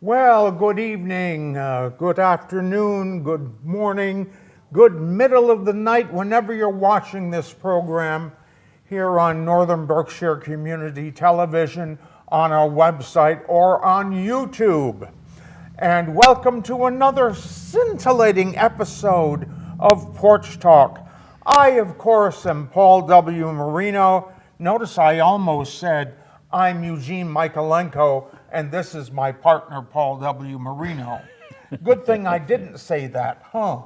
Well, good evening, good afternoon, good morning, good middle of the night, whenever you're watching this program here on Northern Berkshire Community Television, on our website, or on YouTube. And welcome to another scintillating episode of Porch Talk. I, of course, am Paul W. Marino. Notice I almost said I'm Eugene Michaelenko, and this is my partner, Paul W. Marino. Good thing I didn't say that, huh?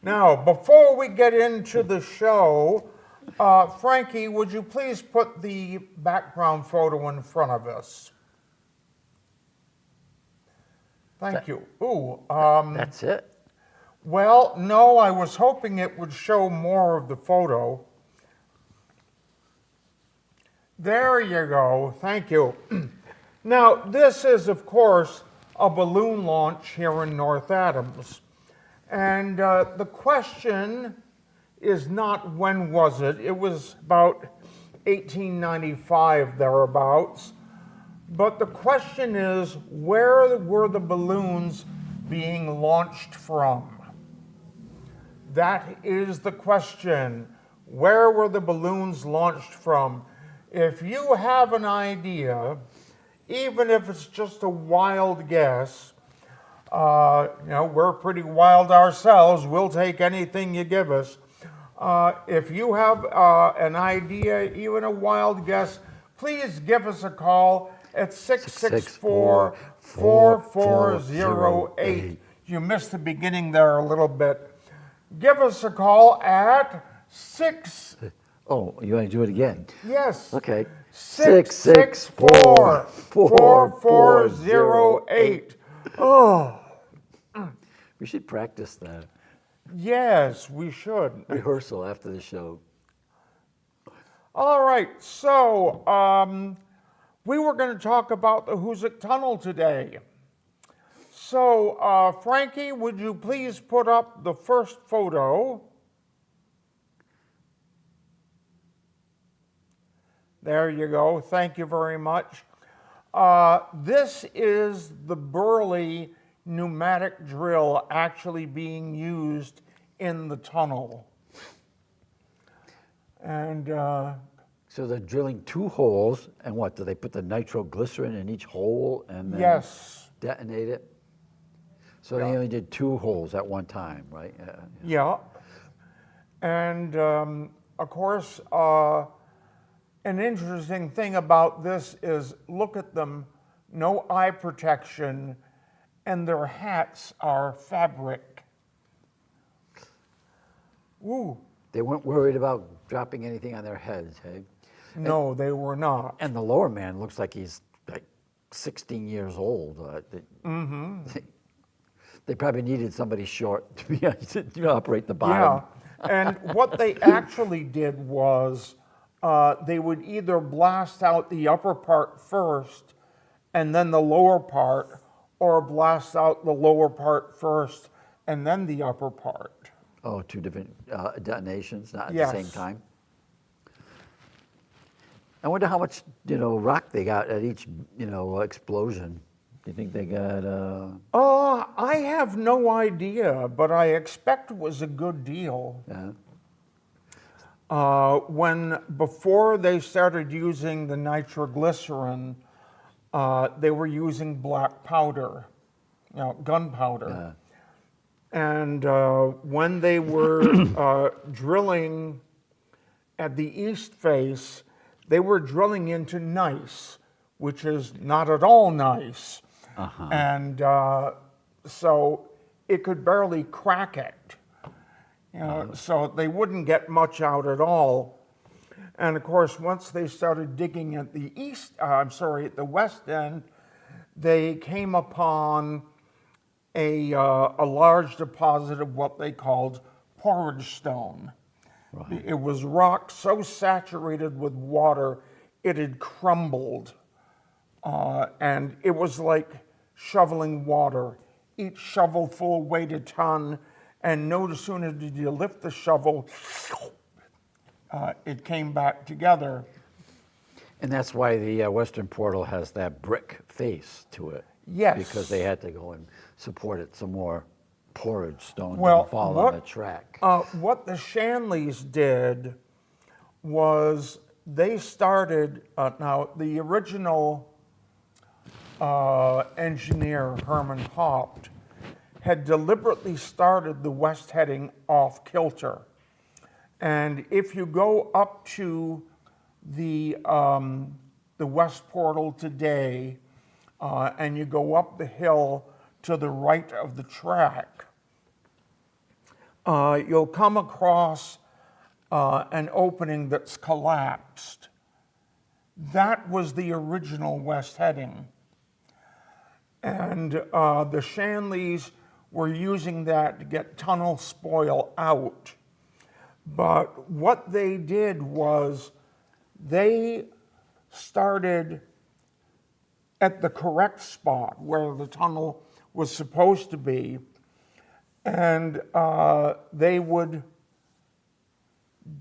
Now, before we get into the show, Frankie, would you please put the background photo in front of us? Thank you. Ooh. That's it? Well, no, I was hoping it would show more of the photo. There you go. Thank you. Now, this is, of course, a balloon launch here in North Adams. And the question is not when was it. It was about 1895, thereabouts. But the question is, where were the balloons being launched from? That is the question. Where were the balloons launched from? If you have an idea, even if it's just a wild guess, we're pretty wild ourselves. We'll take anything you give us. If you have an idea, even a wild guess, please give us a call at 664-4408. You missed the beginning there a little bit. Give us a call at 6... Oh, you want to do it again? Yes. Okay. 664-4408. Oh. We should practice that. Yes, we should. Rehearsal after the show. All right, so we were going to talk about the Hoosick Tunnel today. So, Frankie, would you please put up the first photo? There you go. Thank you very much. This is the Burley pneumatic drill actually being used in the tunnel. And so they're drilling two holes, and what, do they put the nitroglycerin in each hole and then yes, detonate it? So they only did two holes at one time, right? Yeah. And of course, an interesting thing about this is, look at them, no eye protection, and their hats are fabric. Ooh. They weren't worried about dropping anything on their heads, hey? No, they were not. And the lower man looks like he's like 16 years old. They probably needed somebody short to operate the bottom. Yeah, and what they actually did was, they would either blast out the upper part first and then the lower part, or blast out the lower part first and then the upper part. Oh, two different detonations, not at Yes. the same time. I wonder how much, rock they got at each, explosion. Do you think they got? I have no idea, but I expect it was a good deal. Yeah. Before they started using the nitroglycerin, they were using black powder, gunpowder. Yeah. And when they were drilling at the east face, they were drilling into gneiss, which is not at all nice. Uh-huh. And so it could barely crack it. So they wouldn't get much out at all. And of course, once they started digging at the at the west end, they came upon a large deposit of what they called porridge stone. Right. It was rock so saturated with water, it had crumbled. And it was like shoveling water. Each shovelful weighed a ton, and no sooner did you lift the shovel, it came back together. And that's why the Western Portal has that brick face to it. Yes. Because they had to go and support it some more porridge stone Well, didn't fall on the track. what the Shanleys did was they started, now the original engineer, Herman Haupt, had deliberately started the west heading off kilter. And if you go up to the west portal today, and you go up the hill to the right of the track, you'll come across an opening that's collapsed. That was the original west heading. And the Shanleys were using that to get tunnel spoil out. But what they did was they started at the correct spot where the tunnel was supposed to be, and they would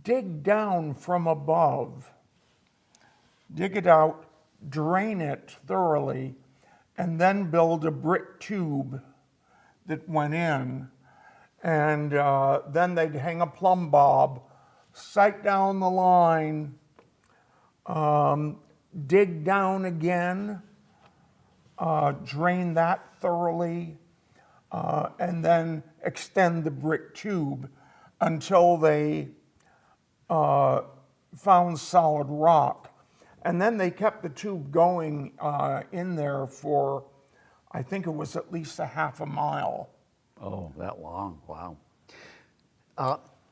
dig down from above, dig it out, drain it thoroughly, and then build a brick tube that went in. And then they'd hang a plumb bob, sight down the line, dig down again, drain that thoroughly, and then extend the brick tube until they found solid rock. And then they kept the tube going in there for, I think it was at least a half a mile. Oh, that long, wow.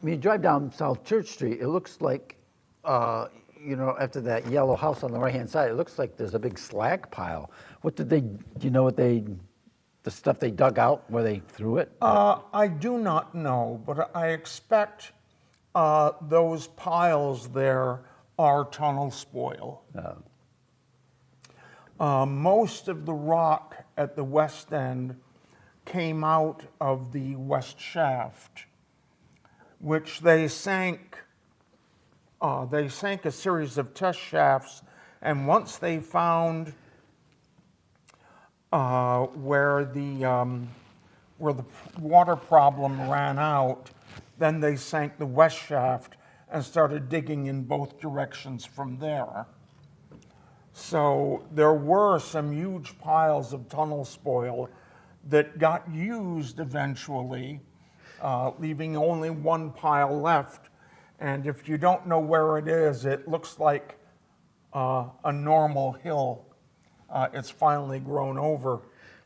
When you drive down South Church Street, it looks like, after that yellow house on the right-hand side, it looks like there's a big slag pile. What did they, do you know what the stuff they dug out, where they threw it? I do not know, but I expect those piles there are tunnel spoil. Most of the rock at the west end came out of the west shaft, which they sank. They sank a series of test shafts, and once they found where the water problem ran out, then they sank the west shaft and started digging in both directions from there. So there were some huge piles of tunnel spoil that got used eventually, leaving only one pile left. And if you don't know where it is, it looks like a normal hill. It's finally grown over.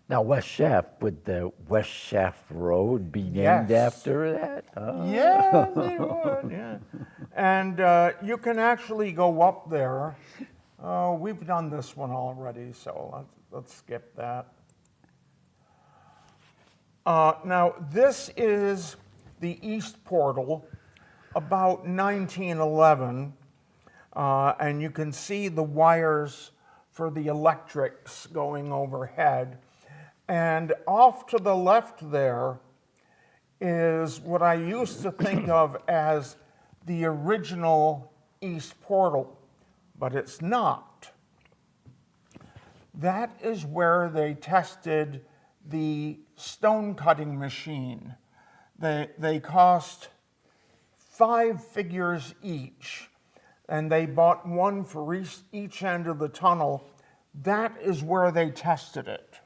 Now, West Shaft, would the West Shaft Road be named Yes. after that? Oh. Yeah, they would, yeah. And you can actually go up there. We've done this one already, so let's skip that. Now, this is the east portal, about 1911, and you can see the wires for the electrics going overhead. And off to the left there is what I used to think of as the original east portal, but it's not. That is where they tested the stone cutting machine. They cost 5 figures each, and they bought one for each end of the tunnel. That is where they tested it.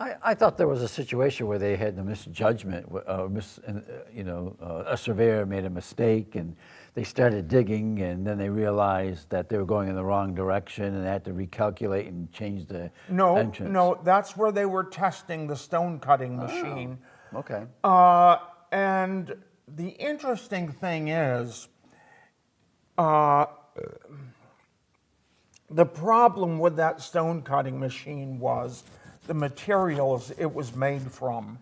I thought there was a situation where they had the misjudgment, a surveyor made a mistake and they started digging, and then they realized that they were going in the wrong direction and they had to recalculate and change the entrance. No, that's where they were testing the stone cutting machine. Okay. And the interesting thing is, the problem with that stone cutting machine was the materials it was made from.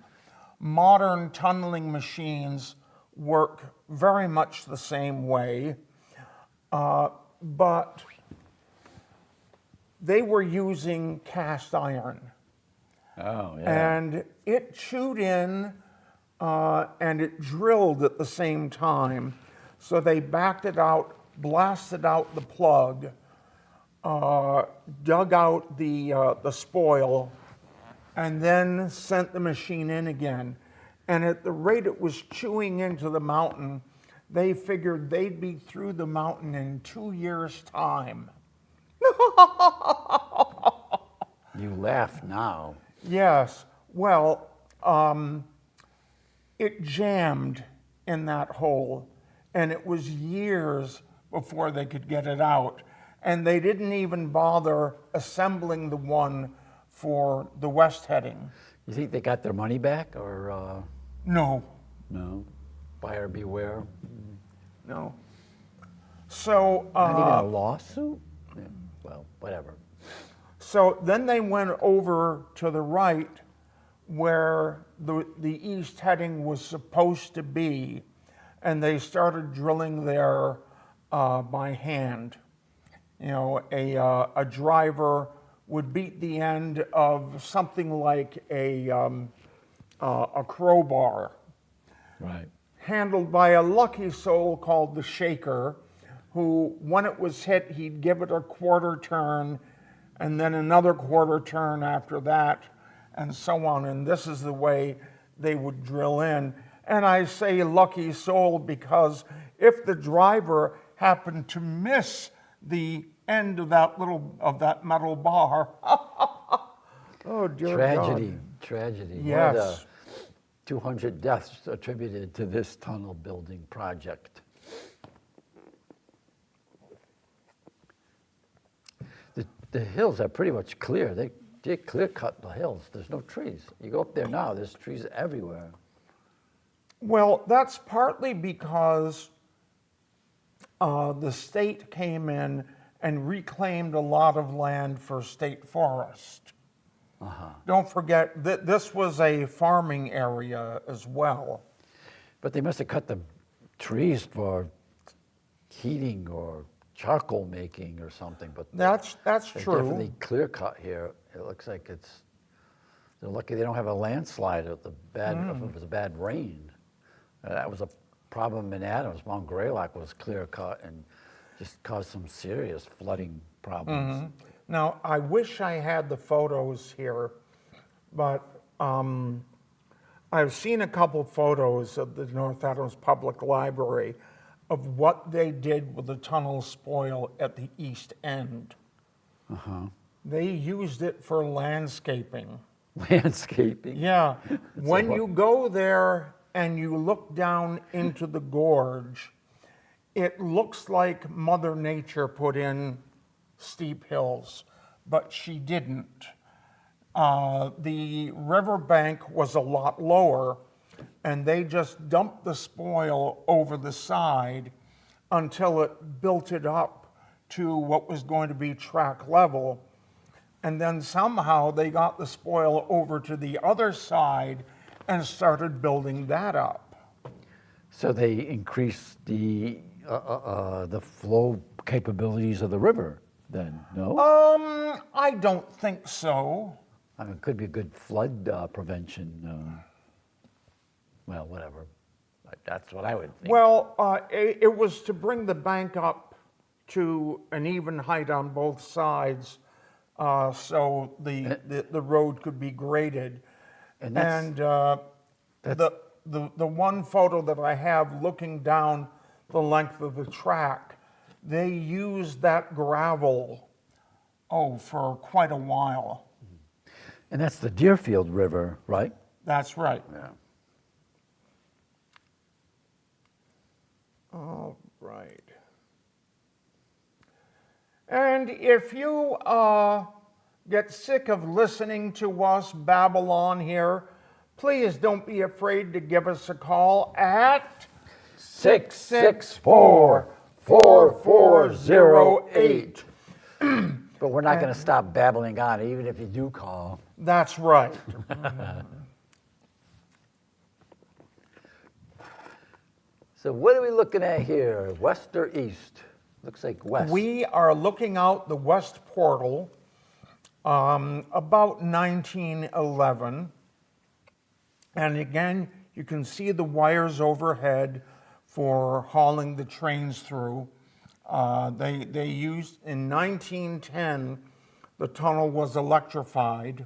Modern tunneling machines work very much the same way, but they were using cast iron. Oh, yeah. And it chewed in and it drilled at the same time. So they backed it out, blasted out the plug, dug out the spoil, and then sent the machine in again. And at the rate it was chewing into the mountain, they figured they'd be through the mountain in 2 years' time. You laugh now. Yes, well, it jammed in that hole, and it was years before they could get it out. And they didn't even bother assembling the one for the west heading. You think they got their money back, or No, no? Buyer beware. no. So, Not even a lawsuit? Yeah, well, whatever. so then they went over to the right where the east heading was supposed to be, and they started drilling there by hand. You know, a driver would beat the end of something like a crowbar, Right. handled by a lucky soul called the shaker, who, when it was hit, he'd give it a quarter turn and then another quarter turn after that, and so on. And this is the way they would drill in. And I say lucky soul because if the driver happened to miss the end of that metal bar, oh dear Tragedy, God. tragedy. Yes. One of the 200 deaths attributed to this tunnel building project. The hills are pretty much clear. They clear cut the hills. There's no trees. You go up there now, there's trees everywhere. Well, that's partly because the state came in and reclaimed a lot of land for state forest. Don't forget that this was a farming area as well. But they must have cut the trees for heating or charcoal making or something. But That's they're true. definitely clear cut here. It looks like they're lucky they don't have a landslide if it was a bad rain. That was a problem in Adams. Mount Greylock was clear cut and just caused some serious flooding problems. Now, I wish I had the photos here, but I've seen a couple photos of the North Adams Public Library of what they did with the tunnel spoil at the east end. They used it for landscaping. Landscaping. Yeah, when what- you go there and you look down into the gorge, it looks like Mother Nature put in steep hills, but she didn't. The riverbank was a lot lower, and they just dumped the spoil over the side until it built it up to what was going to be track level. And then somehow they got the spoil over to the other side and started building that up. So they increased the flow capabilities of the river then, no? I don't think so. I mean, it could be a good flood prevention. Well, whatever. That's what I would think. Well, it was to bring the bank up to an even height on both sides, so the road could be graded. And that's- The one photo that I have looking down the length of the track, they used that gravel, for quite a while. And that's the Deerfield River, right? That's right. Yeah. All right. And if you get sick of listening to us babble on here, please don't be afraid to give us a call at 664-4408. But we're not going to stop babbling on, even if you do call. That's right. So what are we looking at here, west or east? Looks like west. We are looking out the west portal, about 1911. And again, you can see the wires overhead for hauling the trains through. They used, in 1910, the tunnel was electrified.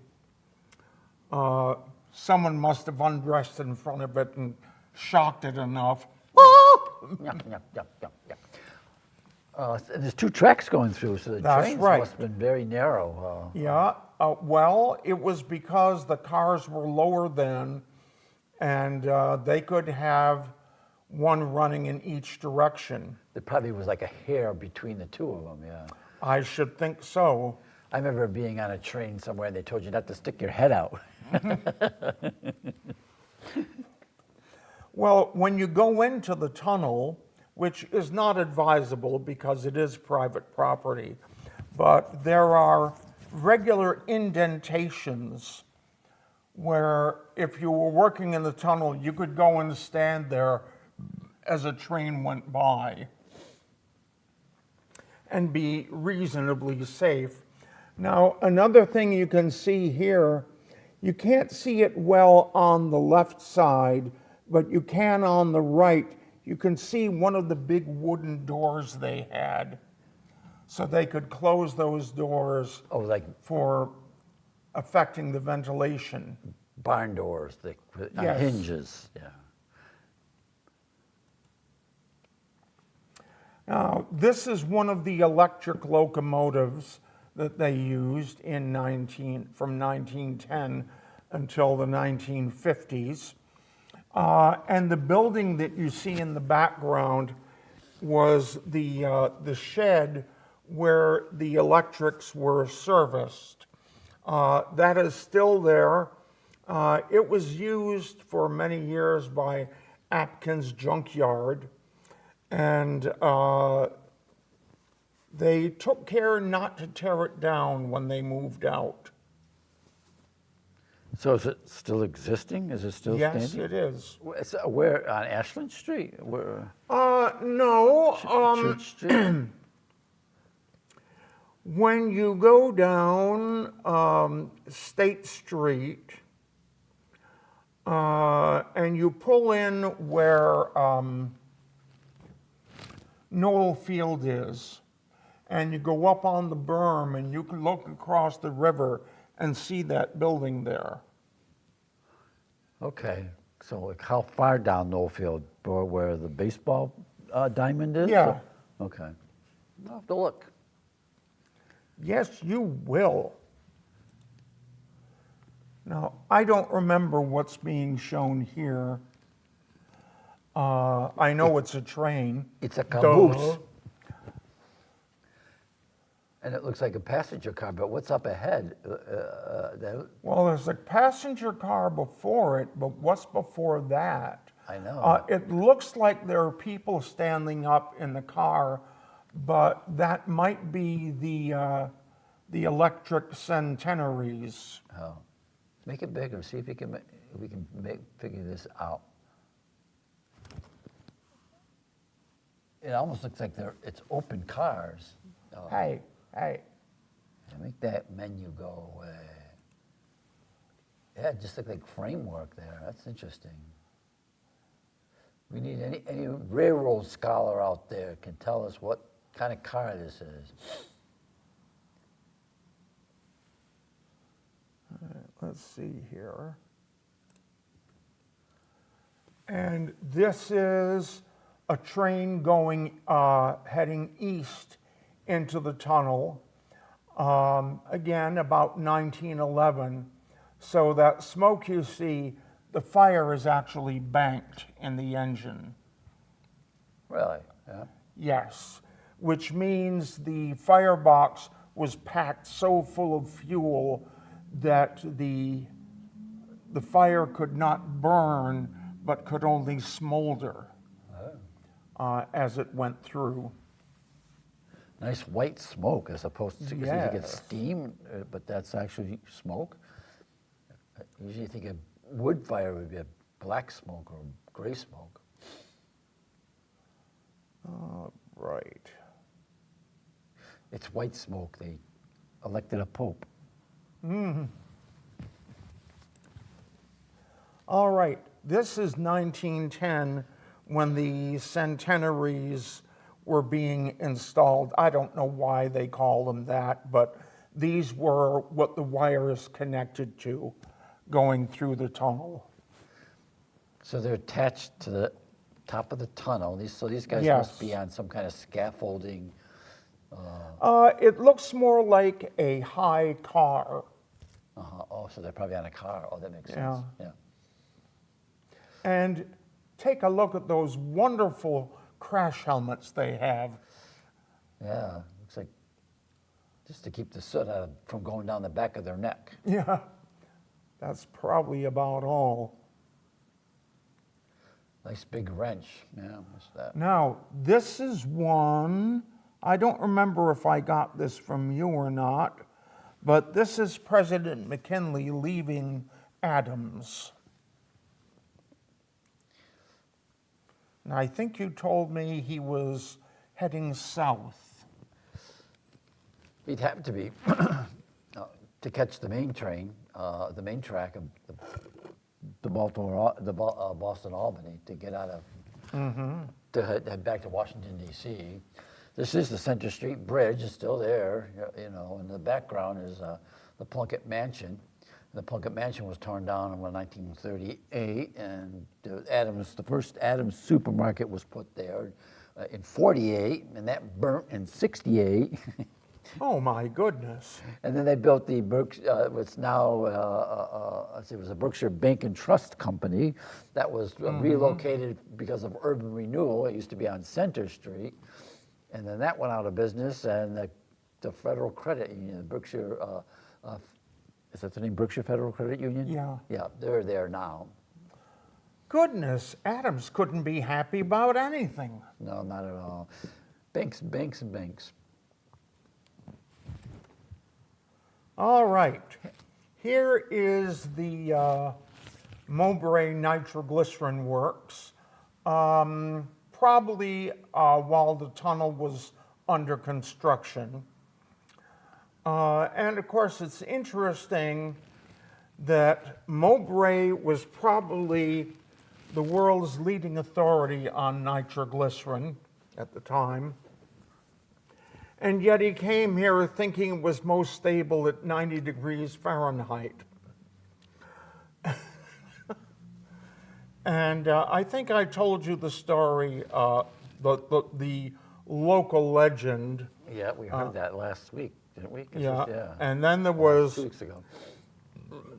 Someone must have undressed in front of it and shocked it enough. Yuck, yuck, yuck, yuck, yuck. And there's 2 tracks going through, so the That's trains right. must have been very narrow. Yeah, well, it was because the cars were lower then, and they could have one running in each direction. There probably was like a hair between the 2 of them, yeah. I should think so. I remember being on a train somewhere and they told you not to stick your head out. Well, when you go into the tunnel, which is not advisable because it is private property, but there are regular indentations where if you were working in the tunnel, you could go and stand there as a train went by and be reasonably safe. Now, another thing you can see here, you can't see it well on the left side, but you can on the right. You can see one of the big wooden doors they had. So they could close those doors Oh, like for affecting the ventilation. barn doors, they put on Yes. hinges, yeah. Now, this is one of the electric locomotives that they used from 1910 until the 1950s. And the building that you see in the background was the shed where the electrics were serviced. That is still there. It was used for many years by Atkins Junkyard, and they took care not to tear it down when they moved out. So is it still existing? Is it still Yes, standing? it is. Where, on Ashland Street? Where? No, Church Street? when you go down State Street and you pull in where Knoll Field is, and you go up on the berm and you can look across the river and see that building there. Okay, so like how far down Knollfield, or where the baseball diamond is? Yeah. Okay, I'll have to look. Yes, you will. Now, I don't remember what's being shown here. I know it's a train. It's a caboose. Duh. And it looks like a passenger car, but what's up ahead? Well, there's a passenger car before it, but what's before that? I know. It looks like there are people standing up in the car, but that might be the electric centenaries. Oh. Make it bigger, see if we can figure this out. It almost looks like it's open cars. Oh. Hey. Yeah, make that menu go away. Yeah, it just looked like framework there. That's interesting. We need any railroad scholar out there can tell us what kind of car this is. All right, let's see here. And this is a train going, heading east into the tunnel, again, about 1911. So that smoke you see, the fire is actually banked in the engine. Really? Yeah. Yes, which means the firebox was packed so full of fuel that the fire could not burn, but could only smolder as it went through. Nice white smoke as opposed to, because you get Yes. steam, but that's actually smoke. I usually think a wood fire would be a black smoke or gray smoke. Right. It's white smoke. They elected a pope. All right, this is 1910 when the centenaries were being installed. I don't know why they call them that, but these were what the wires connected to. going through the tunnel. So they're attached to the top of the tunnel. So these guys must be Yes. on some kind of scaffolding. It looks more like a high car. Oh, so they're probably on a car. Oh, that makes Yeah. sense. Yeah. And take a look at those wonderful crash helmets they have. Yeah. Looks like just to keep the soot from going down the back of their neck. Yeah, that's probably about all. Nice big wrench. Yeah, what's that? Now, this is one, I don't remember if I got this from you or not, but this is President McKinley leaving Adams. And I think you told me he was heading south. He'd have to be to catch the main train, the main track of the Boston Albany to get out of to head back to Washington D.C. This is the Center Street Bridge. It's still there, you know. And the background is the Plunkett Mansion. The Plunkett Mansion was torn down in 1938, and the first Adams supermarket was put there in 48, and that burnt in 68. Oh my goodness. And then they built the what's now it was a Berkshire Bank and Trust Company that was relocated because of urban renewal. It used to be on Center Street, and then that went out of business. And the Federal Credit Union, the Berkshire, is that the name, Berkshire Federal Credit Union? Yeah. Yeah, they're there now. Goodness, Adams couldn't be happy about anything. No, not at all. Banks, banks, and banks. All right, here is the Mowbray nitroglycerin works. Probably while the tunnel was under construction. And of course, it's interesting that Mowbray was probably the world's leading authority on nitroglycerin at the time. And yet he came here thinking it was most stable at 90 degrees Fahrenheit. And I think I told you the story, the local legend. Yeah, we heard that last week, didn't we? Yeah. And then there was 2 weeks ago.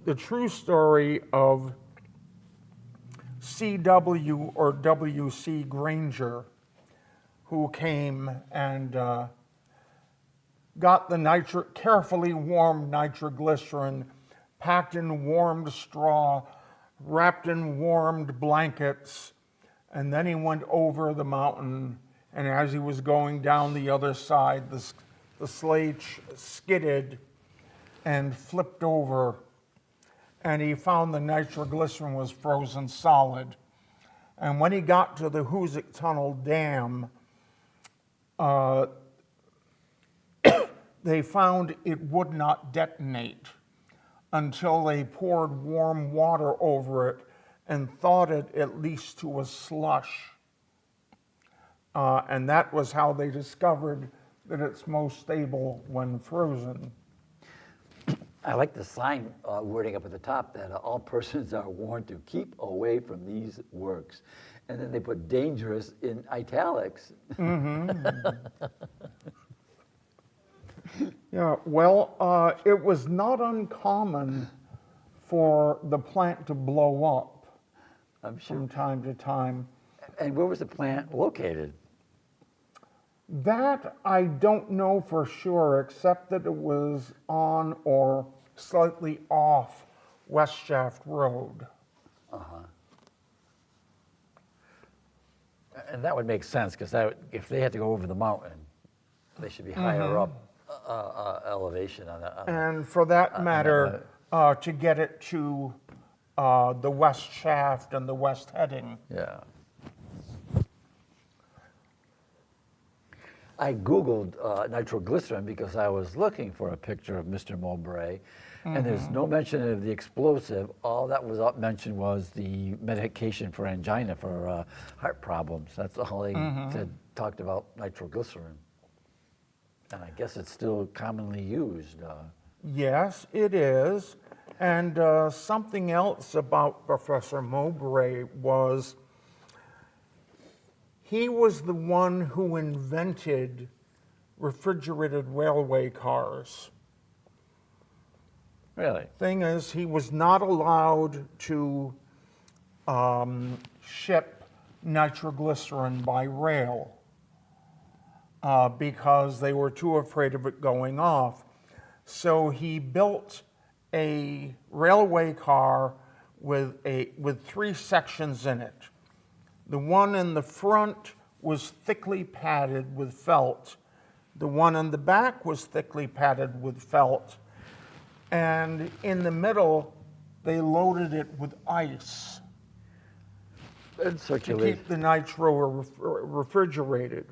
the true story of C.W. or W.C. Granger, who came and got the carefully warmed nitroglycerin, packed in warmed straw, wrapped in warmed blankets, and then he went over the mountain, and as he was going down the other side, the sleigh skidded and flipped over, and he found the nitroglycerin was frozen solid. And when he got to the Hoosic Tunnel Dam, they found it would not detonate until they poured warm water over it and thawed it at least to a slush. And that was how they discovered that it's most stable when frozen. I like the sign wording up at the top that all persons are warned to keep away from these works. And then they put dangerous in italics. Yeah, well, it was not uncommon for the plant to blow up I'm sure. from time to time. And where was the plant located? That I don't know for sure, except that it was on or slightly off West Shaft Road. And that would make sense, because if they had to go over the mountain, they should be higher up elevation on the. And for that matter, to get it to the West Shaft and the West Heading. Yeah. I Googled nitroglycerin because I was looking for a picture of Mr. Mowbray, and there's no mention of the explosive. All that was mentioned was the medication for angina, for heart problems. That's all they talked about nitroglycerin. And I guess it's still commonly used. Yes, it is. And something else about Professor Mowbray was he was the one who invented refrigerated railway cars. Really? Thing is, he was not allowed to ship nitroglycerin by rail because they were too afraid of it going off. So he built a railway car with three sections in it. The one in the front was thickly padded with felt. The one in the back was thickly padded with felt. And in the middle, they loaded it with ice And to circulate. keep the nitro refrigerated.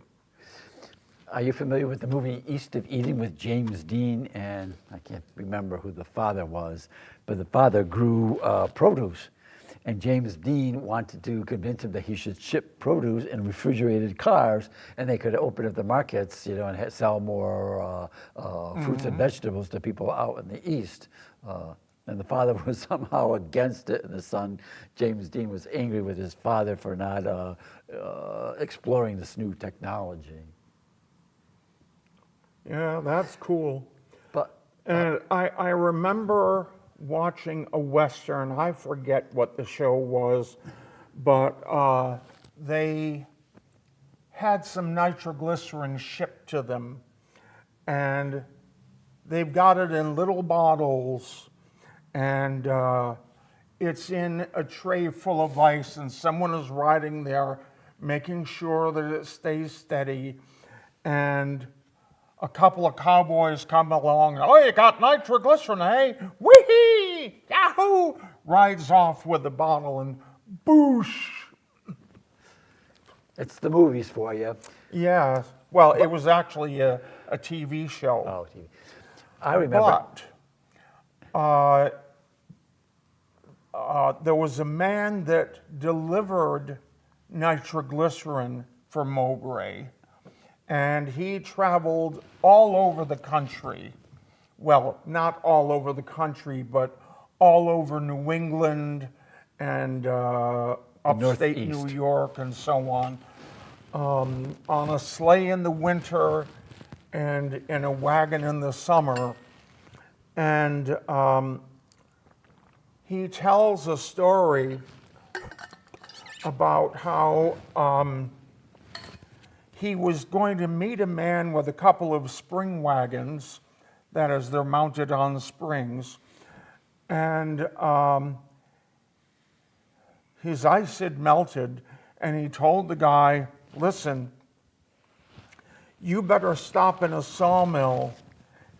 Are you familiar with the movie East of Eden with James Dean? And I can't remember who the father was, but the father grew produce. And James Dean wanted to convince him that he should ship produce in refrigerated cars, and they could open up the markets, you know, and sell more fruits and vegetables to people out in the East. And the father was somehow against it, and the son, James Dean, was angry with his father for not exploring this new technology. Yeah, that's cool. But And I remember watching a Western, I forget what the show was, but they had some nitroglycerin shipped to them. And they've got it in little bottles, and it's in a tray full of ice, and someone is riding there making sure that it stays steady. And a couple of cowboys come along, oh, you got nitroglycerin, eh? Whee! Yahoo! Rides off with the bottle and boosh! it's the movies for you. Yeah, well, it was actually a TV show. Oh, TV. I remember. But there was a man that delivered nitroglycerin for Mowbray, and he traveled all over the country. Well, not all over the country, but all over New England and upstate New Northeast. York and so on a sleigh in the winter and in a wagon in the summer. And he tells a story about how he was going to meet a man with a couple of spring wagons, that is, they're mounted on springs, and his ice had melted, and he told the guy, listen, you better stop in a sawmill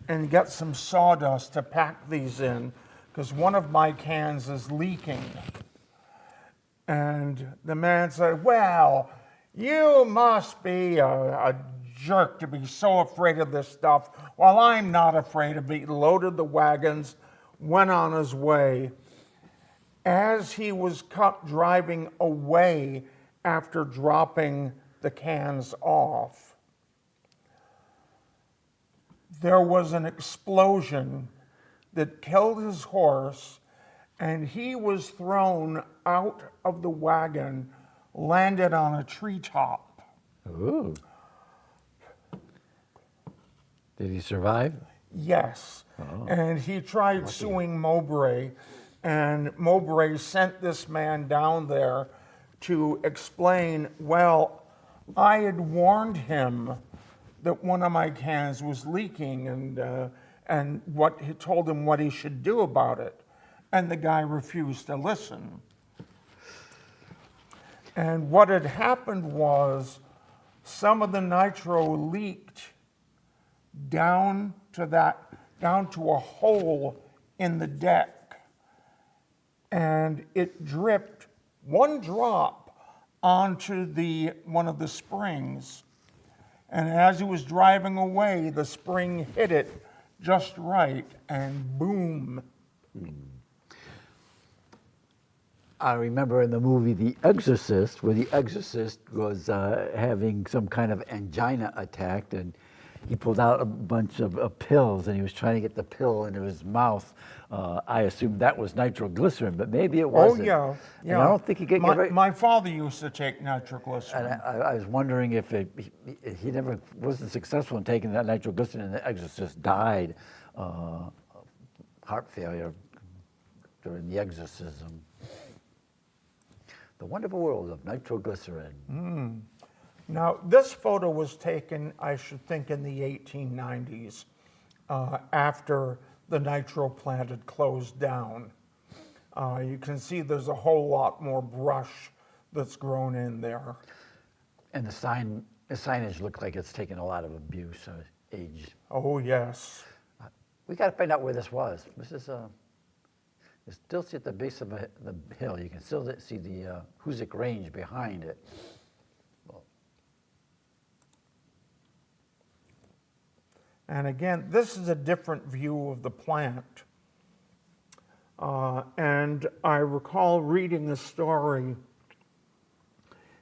and get some sawdust to pack these in, because one of my cans is leaking. And the man said, well, you must be a jerk to be so afraid of this stuff. Well, I'm not afraid of it. He loaded the wagons, went on his way. As he was driving away after dropping the cans off, there was an explosion that killed his horse, and he was thrown out of the wagon, landed on a treetop. Ooh. Did he survive? Yes. And he tried suing Mowbray, and Mowbray sent this man down there to explain, well, I had warned him that one of my cans was leaking, and what he told him what he should do about it. And the guy refused to listen. And what had happened was some of the nitro leaked down to a hole in the deck, and it dripped one drop onto one of the springs. And as he was driving away, the spring hit it just right, and boom. I remember in the movie The Exorcist, where the exorcist was having some kind of angina attack, and he pulled out a bunch of pills, and he was trying to get the pill into his mouth. I assumed that was nitroglycerin, but maybe it Oh, wasn't. yeah, And yeah. I don't think he could my, get right. my father used to take And nitroglycerin. I was wondering if he never wasn't successful in taking that nitroglycerin, and the exorcist died, heart failure during the exorcism. The wonderful world of nitroglycerin. Now, this photo was taken, I should think, in the 1890s, after the nitro plant had closed down. You can see there's a whole lot more brush that's grown in there. And the signage looked like it's taken a lot of abuse or age. Oh, yes. We got to find out where this was. This is you still see at the base of the hill. You can still see the Hoosick Range behind it. And again, this is a different view of the plant. And I recall reading a story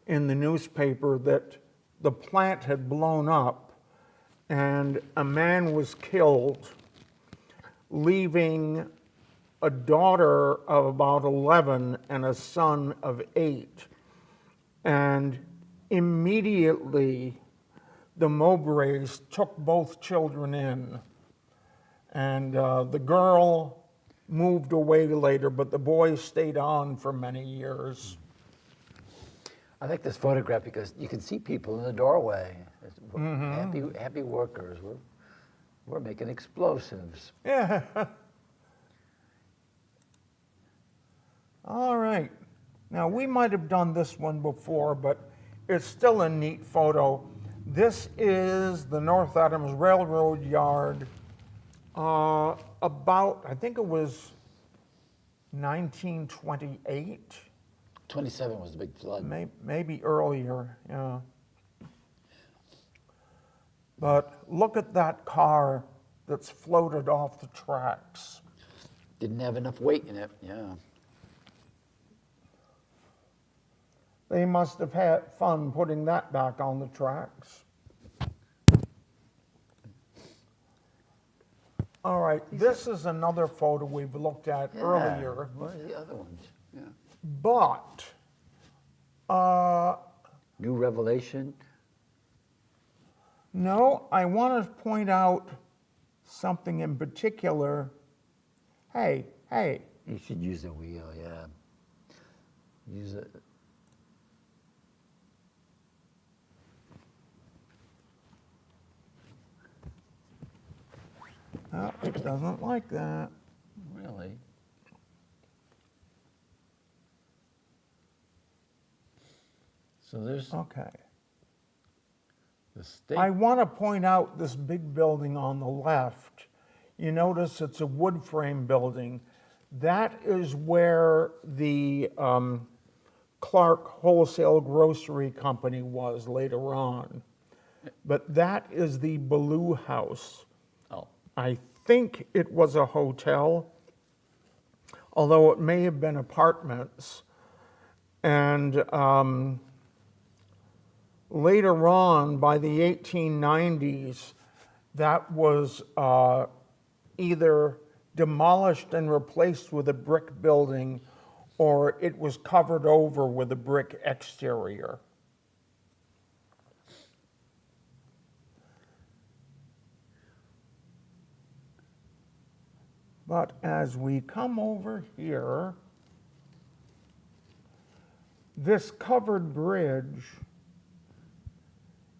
in the newspaper that the plant had blown up and a man was killed, leaving a daughter of about 11 and a son of 8. And immediately, the Mowbrays took both children in. And the girl moved away later, but the boy stayed on for many years. I like this photograph because you can see people in the doorway. Happy workers. We're making explosives. Yeah. All right. Now, we might have done this one before, but it's still a neat photo. This is the North Adams Railroad Yard about, I think it was 1928. 27 was the big flood. Maybe earlier, yeah. But look at that car that's floated off the tracks. Didn't have enough weight in it, yeah. They must have had fun putting that back on the tracks. All right, this is another photo we've looked at earlier. What are the other ones? Yeah. But, New Revelation. no, I want to point out something in particular. Hey. You should use a wheel, yeah. Use it. Oh, it doesn't like that. Really? So there's Okay. the state. I want to point out this big building on the left. You notice it's a wood frame building. That is where the Clark Wholesale Grocery Company was later on. But that is the Ballou House. Oh, I think it was a hotel, although it may have been apartments. And later on, by the 1890s, that was either demolished and replaced with a brick building, or it was covered over with a brick exterior. But as we come over here, this covered bridge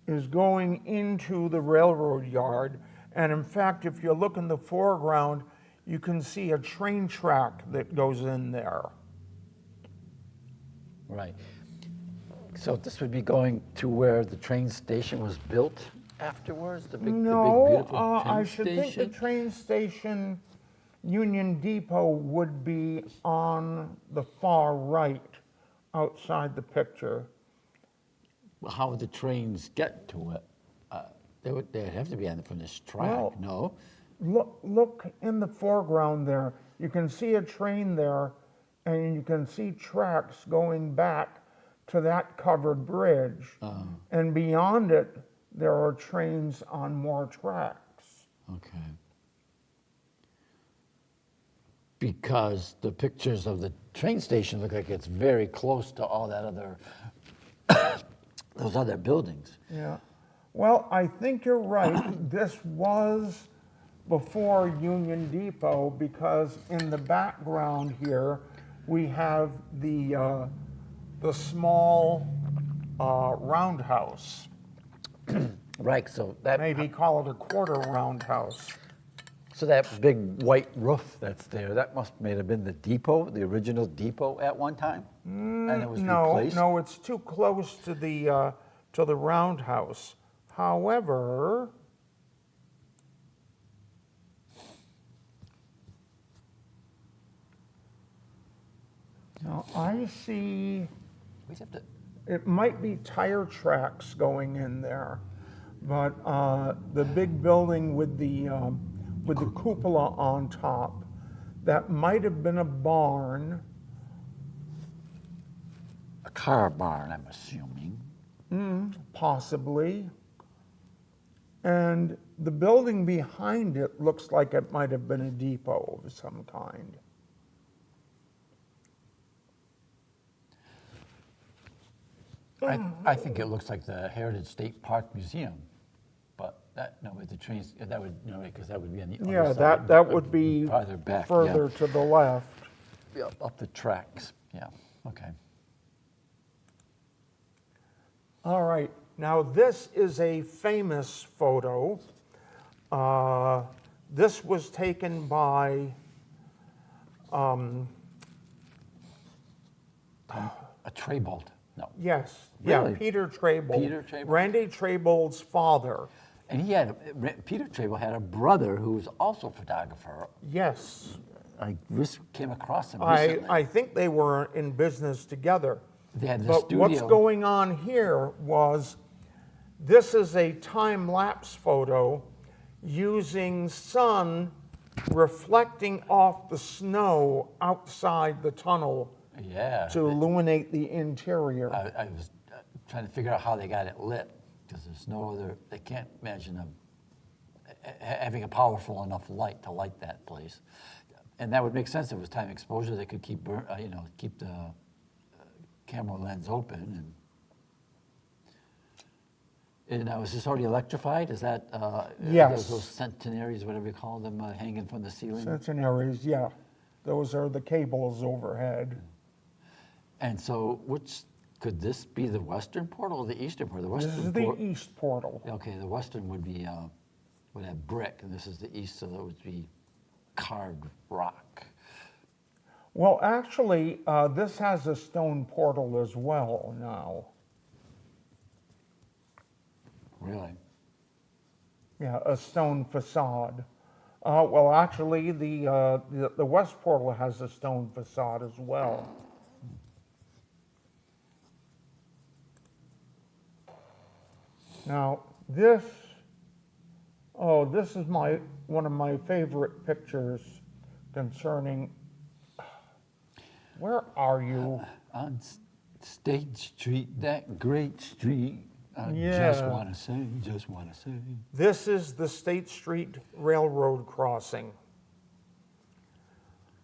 is going into the railroad yard. And in fact, if you look in the foreground, you can see a train track that goes in there. right. So this would be going to where the train station was built afterwards? The big beautiful train I should think the station? train station, Union Depot, would be on the far right outside the picture. How would the trains get to it? They'd have to be on from this track, Well, no? Look in the foreground there. You can see a train there, and you can see tracks going back to that covered bridge. And beyond it, there are trains on more tracks. Okay. Because the pictures of the train station look like it's very close to all that other, those other buildings. Yeah. Well, I think you're right. This was before Union Depot because in the background here we have the small roundhouse. Right, so that Maybe call it a quarter roundhouse. so that big white roof that's there, that may have been the depot, the original depot at one time, and it was replaced. No, it's too close to the roundhouse. However, now I see We just have to. it might be tire tracks going in there, but the big building with the cupola on top, that might have been a barn. A car barn, I'm assuming. Possibly. And the building behind it looks like it might have been a depot of some kind. I think it looks like the Heritage State Park Museum, but with the trains, that would, because that would be on the other Yeah, side. that would be farther back, further to the left. yeah, up the tracks, yeah, okay. All right, now this is a famous photo. This was taken by A Traybold, no. yes, Really? yeah, Peter Traybold. Peter Traybold? Randy Traybold's father. And Peter Traybold had a brother who was also a photographer. Yes, I just came across him recently. I think they were in business together. They had the But studio. what's going on here was, this is a time-lapse photo using sun reflecting off the snow outside the tunnel Yeah. to illuminate the interior. I was trying to figure out how they got it lit, because there's no other, they can't imagine them having a powerful enough light to light that place. And that would make sense. If it was time exposure, they could keep the camera lens open. And now, is this already electrified? Is that Yes. those centenaries, whatever you call them, hanging from the ceiling? Centenaries, yeah. Those are the cables overhead. And so, could this be the western portal or the eastern portal? The This western is the east portal. Okay, the western would have brick, and this is the east, so that would be carved rock. Well, actually, this has a stone portal as well now. Really? Yeah, a stone facade. Well, actually, the west portal has a stone facade as well. Now, this is one of my favorite pictures concerning. Where are you? On State Street, that great street. I Yeah. just want to say. This is the State Street Railroad crossing.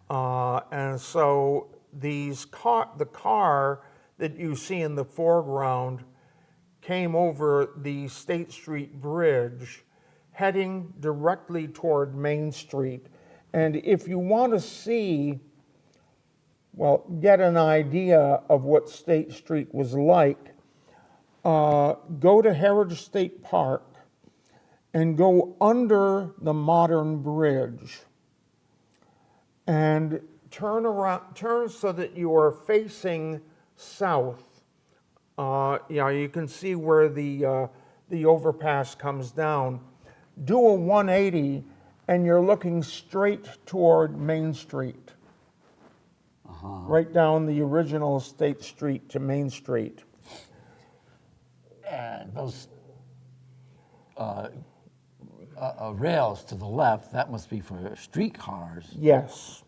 And so the car that you see in the foreground came over the State Street Bridge, heading directly toward Main Street. And if you want to see, get an idea of what State Street was like, go to Heritage State Park and go under the modern bridge and turn so that you are facing south. You can see where the overpass comes down. Do a 180 and you're looking straight toward Main Street. Right down the original State Street to Main Street. And those rails to the left, that must be for streetcars. Yes.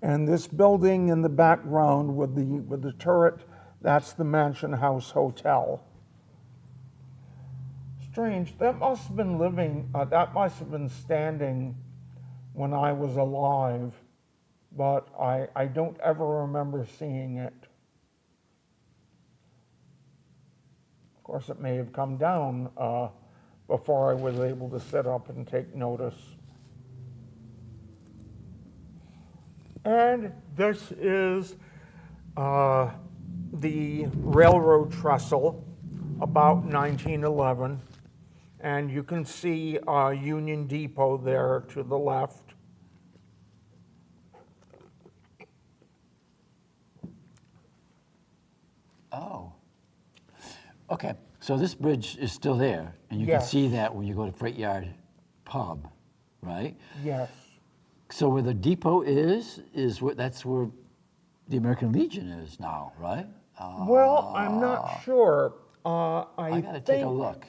And this building in the background with the turret, that's the Mansion House Hotel. Strange. That must have been that must have been standing when I was alive, but I don't ever remember seeing it. Of course, it may have come down before I was able to sit up and take notice. And this is the railroad trestle, about 1911. And you can see Union Depot there to the left. Oh. Okay, so this bridge is still there, and you can Yes. see that when you go to Freight Yard Pub, right? Yes. So where the depot is that's where the American Legion is now, right? Well, I'm not sure. I gotta take a look.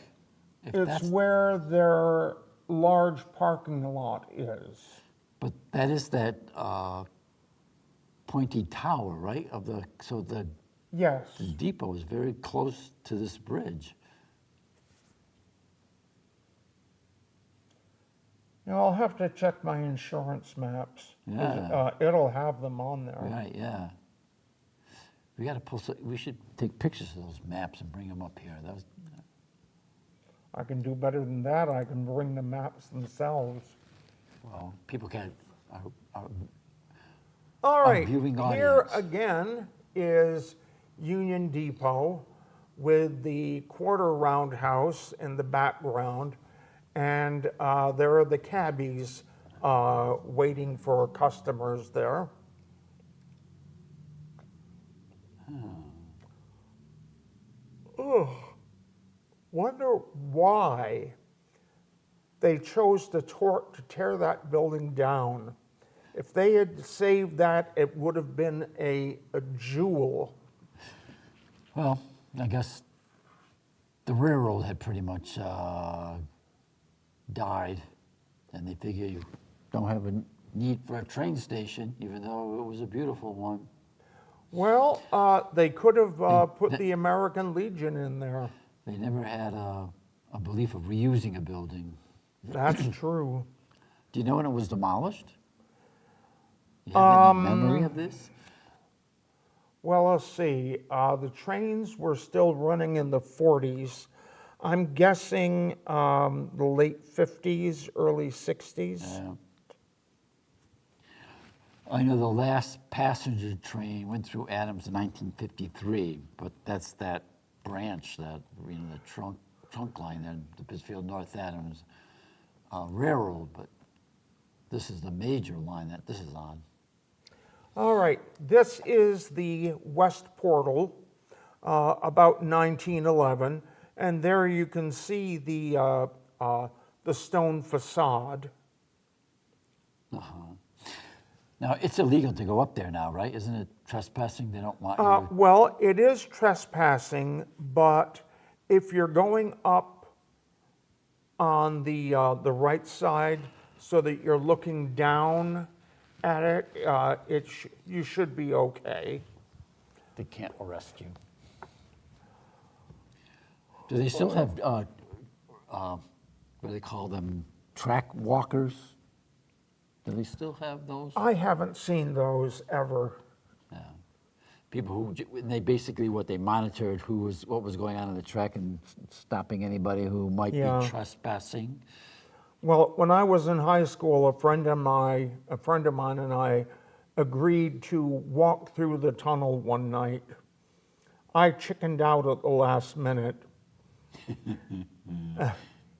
If It's that's, where their large parking lot is. but that is that pointy tower, right? So the Yes. depot is very close to this bridge. Now, I'll have to check my insurance maps. 'Cause, Yeah. it'll have them on there. Right, yeah. We got to we should take pictures of those maps and bring them up here. I can do better than that. I can bring the maps themselves. Well, people can't, are All right. viewing Here audience. again is Union Depot with the quarter roundhouse in the background. And there are the cabbies waiting for customers there. Ugh. Wonder why they chose to tear that building down. If they had saved that, it would have been a jewel. Well, I guess the railroad had pretty much died, and they figure you don't have a need for a train station, even though it was a beautiful one. Well, they could have put the American Legion in there. They never had a belief of reusing a building. That's true. Do you know when it was demolished? You have any memory of this? Well, let's see. The trains were still running in the 40s. I'm guessing the late 50s, early 60s. Yeah. I know the last passenger train went through Adams in 1953, but that's that branch, the trunk line there, the Pittsfield North Adams Railroad, but this is the major line that this is on. All right, this is the West Portal, about 1911, and there you can see the stone facade. Now, it's illegal to go up there now, right? Isn't it trespassing? They don't want you. Well, it is trespassing, but if you're going up on the right side so that you're looking down at it, you should be okay. They can't arrest you. Do they still have, what do they call them, track walkers? Do they still have those? I haven't seen those ever. Yeah. People who, they basically, what they monitored what was going on in the track and stopping anybody who might be trespassing. Well, when I was in high school, a friend of mine and I agreed to walk through the tunnel one night. I chickened out at the last minute.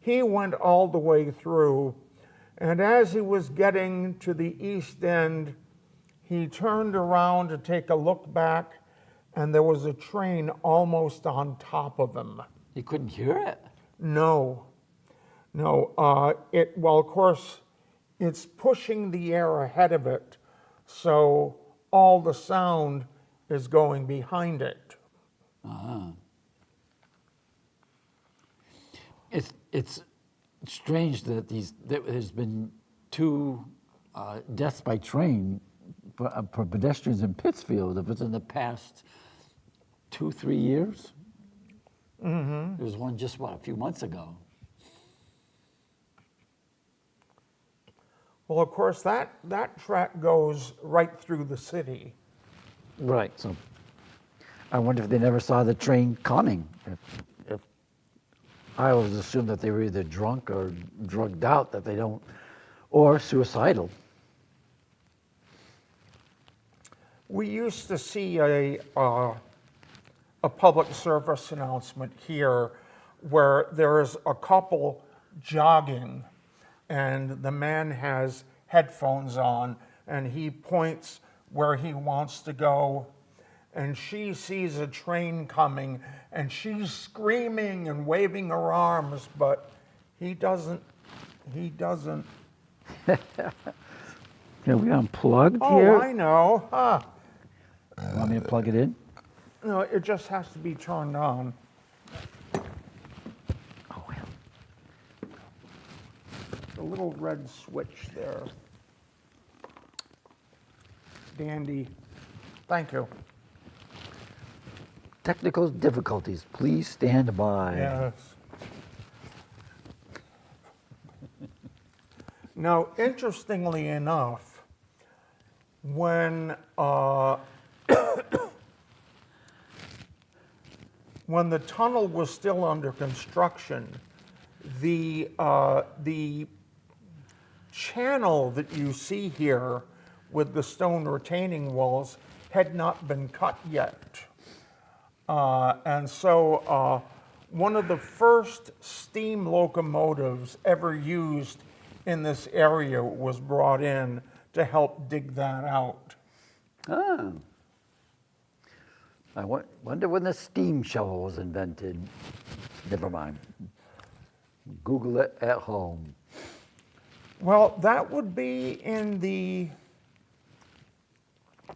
He went all the way through, and as he was getting to the east end, he turned around to take a look back, and there was a train almost on top of him. You couldn't hear it? No. Well, of course, it's pushing the air ahead of it, so all the sound is going behind it. It's strange that there's been 2 deaths by train for pedestrians in Pittsfield. If it's in the past 2-3 years, there was one just a few months ago. Well, of course, that track goes right through the city. Right. So I wonder if they never saw the train coming. If I always assume that they were either drunk or drugged out, that they don't, or suicidal. We used to see a public service announcement here where there is a couple jogging and the man has headphones on and he points where he wants to go and she sees a train coming and she's screaming and waving her arms, but he doesn't. Are we unplugged Oh, here? I know. Huh. You want me to plug it in? No, it just has to be turned on. Oh, well. The little red switch there. Dandy. Thank you. Technical difficulties. Please stand by. Yes. Now, interestingly enough, when when the tunnel was still under construction, the channel that you see here with the stone retaining walls had not been cut yet. And so one of the first steam locomotives ever used in this area was brought in to help dig that out. Oh. I wonder when the steam shovel was invented. Never mind. Google it at home. Well, that would be in the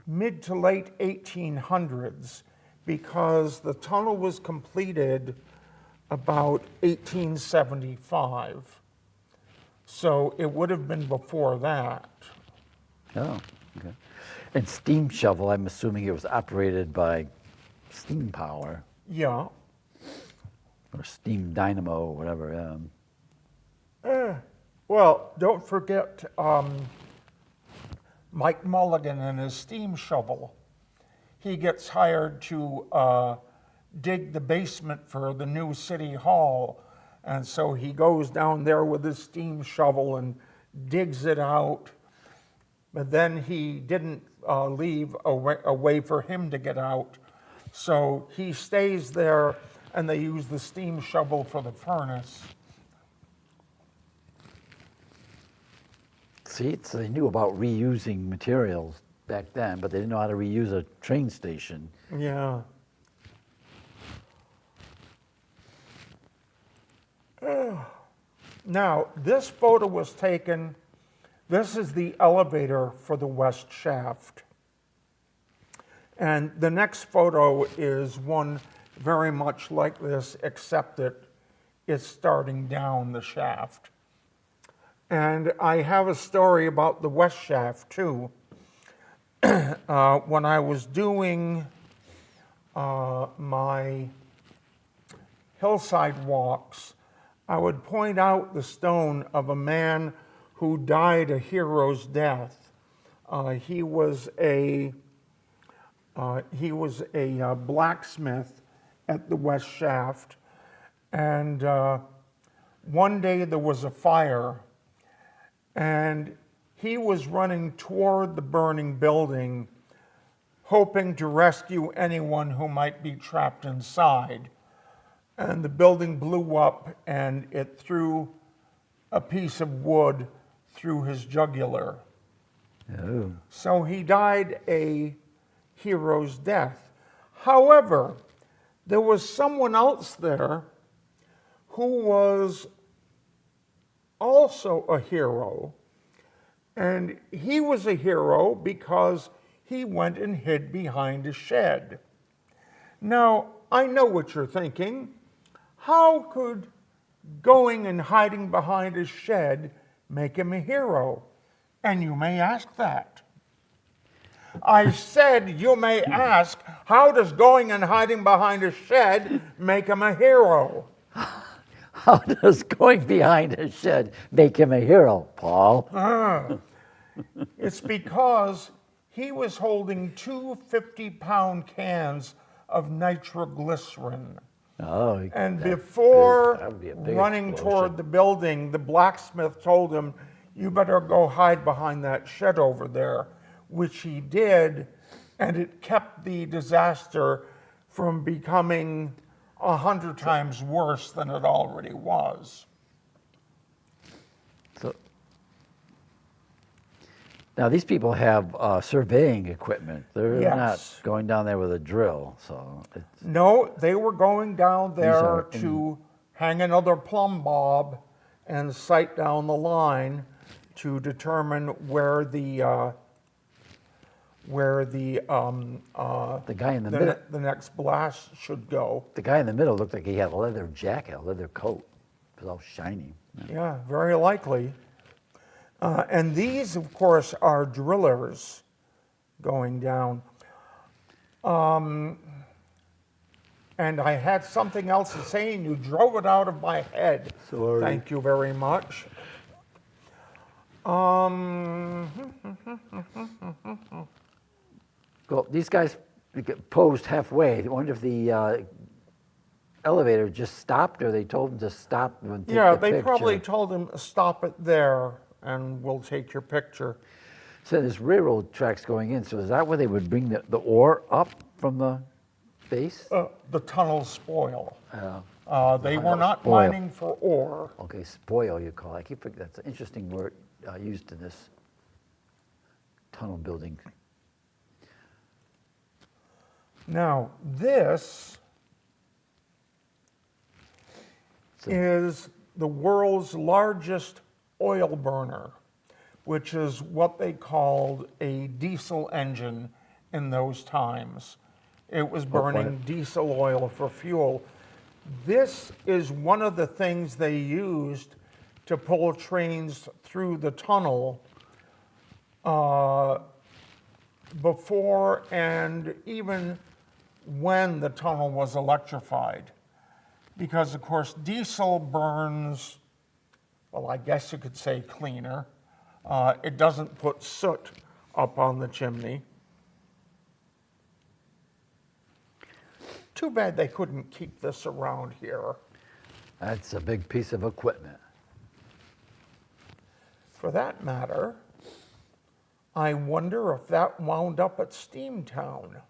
mid to late 1800s because the tunnel was completed about 1875. So it would have been before that. Oh, okay. And steam shovel, I'm assuming it was operated by steam power Yeah. or steam dynamo or whatever. Well, don't forget Mike Mulligan and his steam shovel. He gets hired to dig the basement for the new city hall. And so he goes down there with his steam shovel and digs it out. But then he didn't leave a way for him to get out. So he stays there and they use the steam shovel for the furnace. See, so they knew about reusing materials back then, but they didn't know how to reuse a train station. Yeah. Now, this photo was taken, this is the elevator for the west shaft. And the next photo is one very much like this, except that it's starting down the shaft. And I have a story about the west shaft too. When I was doing my hillside walks, I would point out the stone of a man who died a hero's death. He was a blacksmith at the west shaft, and one day there was a fire, and he was running toward the burning building, hoping to rescue anyone who might be trapped inside. And the building blew up and it threw a piece of wood through his jugular. Oh. So he died a hero's death. However, there was someone else there who was also a hero. And he was a hero because he went and hid behind a shed. Now, I know what you're thinking. How could going and hiding behind a shed make him a hero? And you may ask that. I said you may ask, how does going and hiding behind a shed make him a hero? How does going behind a shed make him a hero, Paul? It's because he was holding two 50-pound cans of nitroglycerin. Oh, And that's before big. That would be a big running explosion. toward the building, the blacksmith told him, "You better go hide behind that shed over there," which he did, and it kept the disaster from becoming 100 times worse than it already was. So, now these people have surveying equipment. They're Yes. not going down there with a drill. So it's, No, they were going down there are to hang another plumb bob and sight down the line to determine where the guy in the middle. the next blast should go. The guy in the middle looked like he had a leather jacket, a leather coat. It was all shiny. Yeah, very likely. And these, of course, are drillers going down. And I had something else to say, and you drove it out of my head. Sorry. Thank you very much. Well, these guys get posed halfway. I wonder if the elevator just stopped, or they told them to stop and take Yeah, the they picture. probably told him, "Stop it there, and we'll take your picture." So there's railroad tracks going in. So is that where they would bring the ore up from the base? The tunnel spoil. They were Tunnel not spoil. mining for ore. Okay, spoil you call it. I keep forgetting. That's an interesting word used in this tunnel building. Now, this is the world's largest oil burner, which is what they called a diesel engine in those times. It was burning diesel oil for fuel. This is one of the things they used to pull trains through the tunnel before and even when the tunnel was electrified. Because, of course, diesel burns, well, I guess you could say cleaner. It doesn't put soot up on the chimney. Too bad they couldn't keep this around here. That's a big piece of equipment. For that matter, I wonder if that wound up at Steamtown.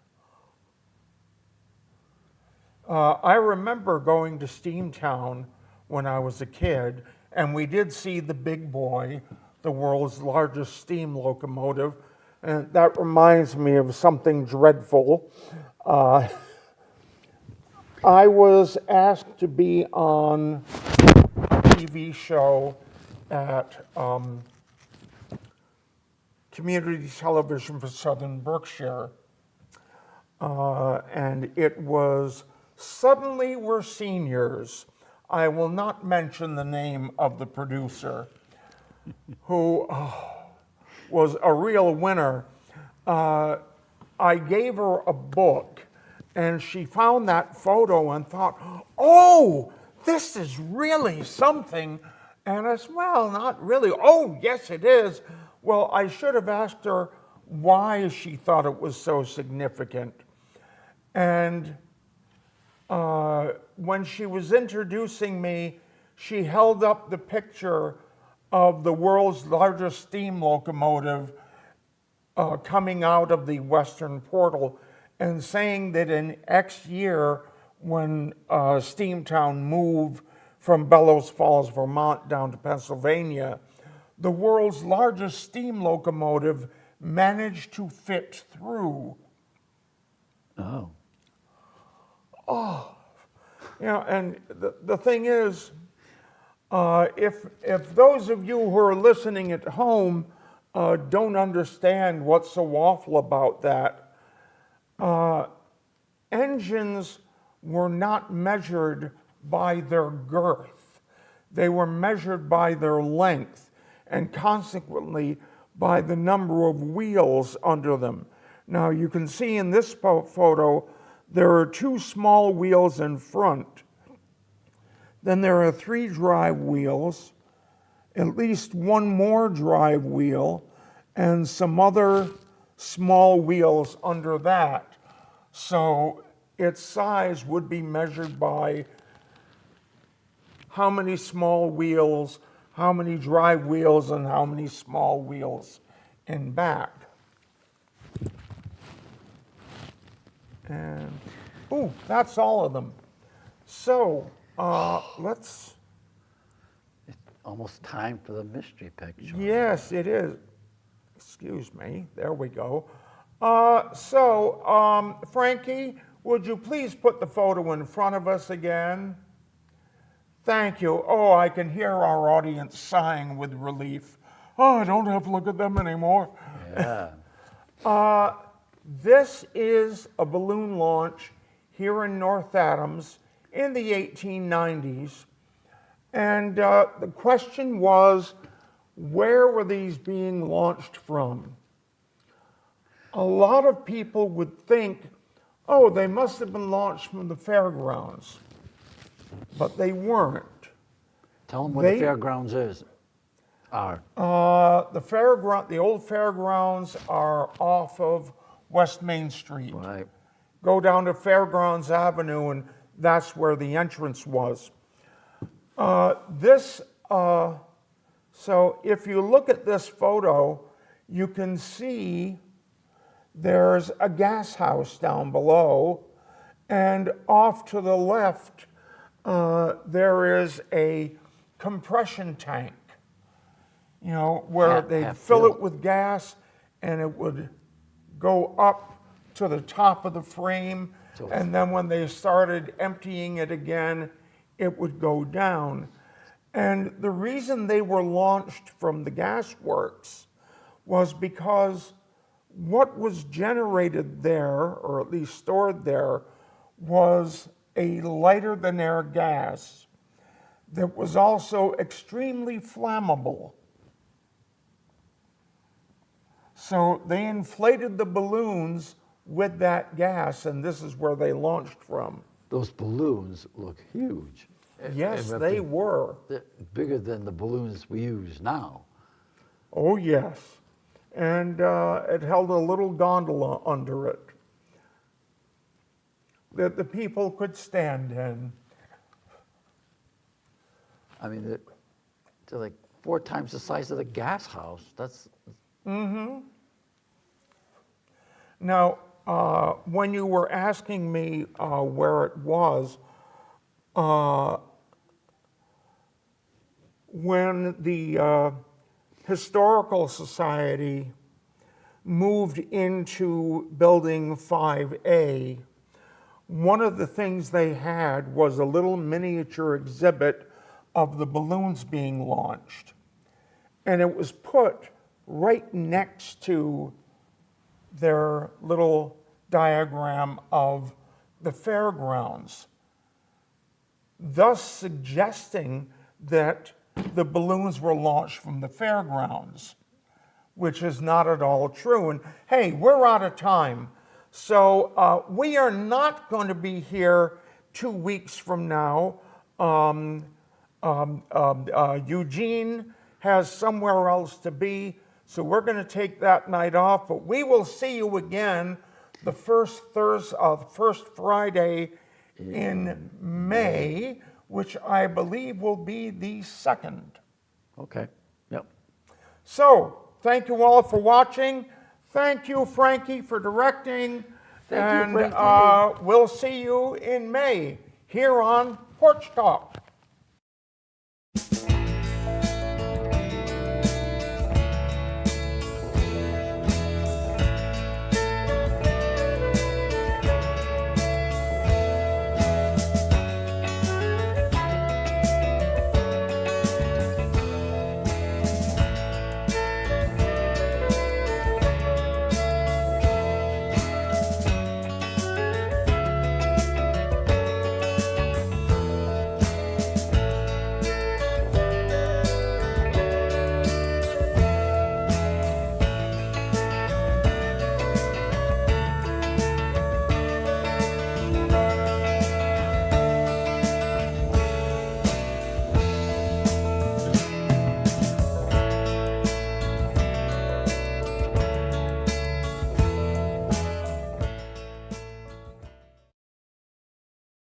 I remember going to Steamtown when I was a kid, and we did see the big boy, the world's largest steam locomotive, and that reminds me of something dreadful. I was asked to be on a TV show at community television for Southern Berkshire, and it was Suddenly We're Seniors. I will not mention the name of the producer, who was a real winner. I gave her a book, and she found that photo and thought, "Oh, this is really something." And I said, "Well, not really." "Oh, yes, it is." Well, I should have asked her why she thought it was so significant. And when she was introducing me, she held up the picture of the world's largest steam locomotive coming out of the western portal and saying that in X year, when Steamtown moved from Bellows Falls, Vermont down to Pennsylvania, the world's largest steam locomotive managed to fit through. Oh. You know, and the thing is, if those of you who are listening at home don't understand what's so awful about that, engines were not measured by their girth. They were measured by their length, and consequently by the number of wheels under them. Now you can see in this photo, there are two small wheels in front. Then there are 3 drive wheels, at least 1 more drive wheel, and some other small wheels under that. So its size would be measured by how many small wheels, how many drive wheels, and how many small wheels in back. And, oh, that's all of them. So let's, Almost time for the mystery picture. yes, it is. Excuse me, there we go. Frankie, would you please put the photo in front of us again? Thank you. Oh, I can hear our audience sighing with relief. Oh, I don't have to look at them anymore. Yeah. This is a balloon launch here in North Adams in the 1890s. And the question was, where were these being launched from? A lot of people would think, oh, they must have been launched from the fairgrounds. But they weren't. Tell them where They- the fairgrounds are. The old fairgrounds are off of West Main Street. Right. Go down to Fairgrounds Avenue, and that's where the entrance was. So if you look at this photo, you can see there's a gas house down below, and off to the left, there is a compression tank, you know, where Half they'd fill filled. it with gas, and it would go up to the top of the frame, So- and then when they started emptying it again, it would go down. And the reason they were launched from the gas works was because what was generated there, or at least stored there, was a lighter than air gas that was also extremely flammable. So they inflated the balloons with that gas, and this is where they launched from. Those balloons look huge. Yes, And they were. they're bigger than the balloons we use now. Oh, yes. And it held a little gondola under it that the people could stand in. I mean, they're like 4 times the size of the gas house. That's Now, when you were asking me where it was, when the Historical Society moved into Building 5A, one of the things they had was a little miniature exhibit of the balloons being launched. And it was put right next to their little diagram of the fairgrounds, thus suggesting that the balloons were launched from the fairgrounds, which is not at all true. And hey, we're out of time. So we are not going to be here 2 weeks from now. Eugene has somewhere else to be, so we're going to take that night off. But we will see you again the first Friday in May, which I believe will be the 2nd. okay. Yep. So, thank you all for watching. Thank you, Frankie, for directing. Thank you, and Frankie. we'll see you in May here on Porch Talk.